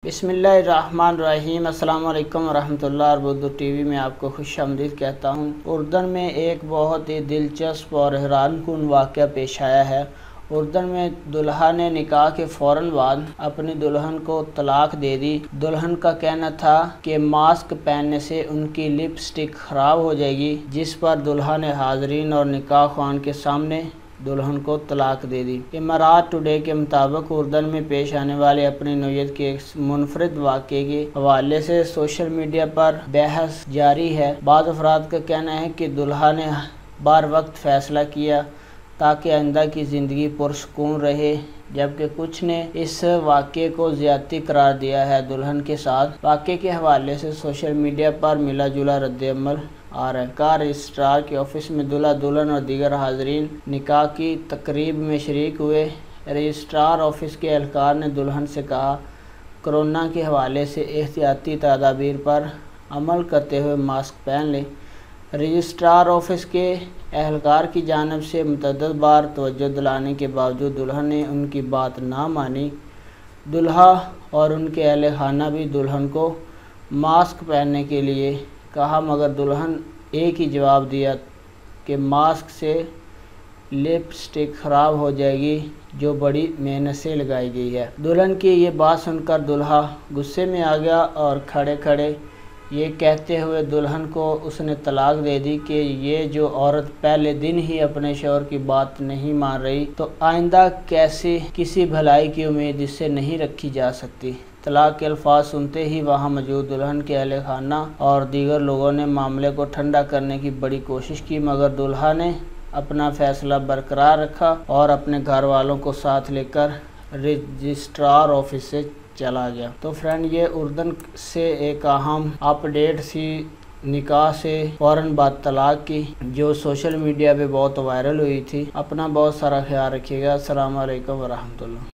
बिस्मिल्लाहिर्रहमानिर्रहीम। अस्सलाम वालेकुम रहमतुल्लाह। उर्दू टीवी में आपको खुशामदीद कहता हूँ। उर्दन में एक बहुत ही दिलचस्प और हैरानकुन वाक़या पेश आया है। उर्दन में दुल्हा ने निकाह के फ़ौरन बाद अपनी दुल्हन को तलाक दे दी। दुल्हन का कहना था कि मास्क पहनने से उनकी लिपस्टिक ख़राब हो जाएगी, जिस पर दुल्हा ने हाज़रीन और निकाह ख़्वान के सामने दुल्हन को तलाक दे दी। इमारात टुडे के मुताबिक उर्दन में पेश आने वाले अपनी नौयत के एक मुनफरिद वाक़े के हवाले से सोशल मीडिया पर बहस जारी है। बाज़ अफराद का कहना है कि दुल्हा ने बार वक्त फ़ैसला किया ताकि आइंदा की ज़िंदगी पुरसुकून रहे, जबकि कुछ ने इस वाक़े को ज़्यादती करार दिया है दुल्हन के साथ। वाक़े के हवाले से सोशल मीडिया पर मिला जुला रद्द-ए-अमल आ रहा है। कार रजिस्ट्रार के ऑफिस में दूल्हा दुल्हन और दीगर हाज़रीन निकाह की तकरीब में शरीक हुए। रजिस्ट्रार ऑफिस के एहलकार ने दुल्हन से कहा, कोरोना के हवाले से एहतियाती तदाबीर पर अमल करते हुए मास्क पहन लें। रजिस्ट्रार ऑफिस के एहलकार की जानिब से मुतअद्दिद बार तवज्जो दिलाने के बावजूद दुल्हन ने उनकी बात ना मानी। दुल्हा और उनके अहले खाना भी दुल्हन को मास्क पहनने के लिए कहा, मगर दुल्हन एक ही जवाब दिया कि मास्क से लिपस्टिक ख़राब हो जाएगी, जो बड़ी मेहनत से लगाई गई है। दुल्हन की ये बात सुनकर दुल्हा गुस्से में आ गया और खड़े खड़े ये कहते हुए दुल्हन को उसने तलाक दे दी कि ये जो औरत पहले दिन ही अपने शौहर की बात नहीं मान रही, तो आइंदा कैसे किसी भलाई की उम्मीद इससे नहीं रखी जा सकती। तलाक के अल्फाज सुनते ही वहाँ मौजूद दुल्हन के अहले खाना और दीगर लोगों ने मामले को ठंडा करने की बड़ी कोशिश की, मगर दुल्हा ने अपना फ़ैसला बरकरार रखा और अपने घर वालों को साथ लेकर रजिस्ट्रार ऑफिस से चला गया। तो फ्रेंड, ये उर्दन से एक अहम अपडेट थी निकाह से फ़ौरन बाद तलाक की, जो सोशल मीडिया पे बहुत वायरल हुई थी। अपना बहुत सारा ख्याल रखिएगा। अस्सलाम वालेकुम वरहमतुल्लाह।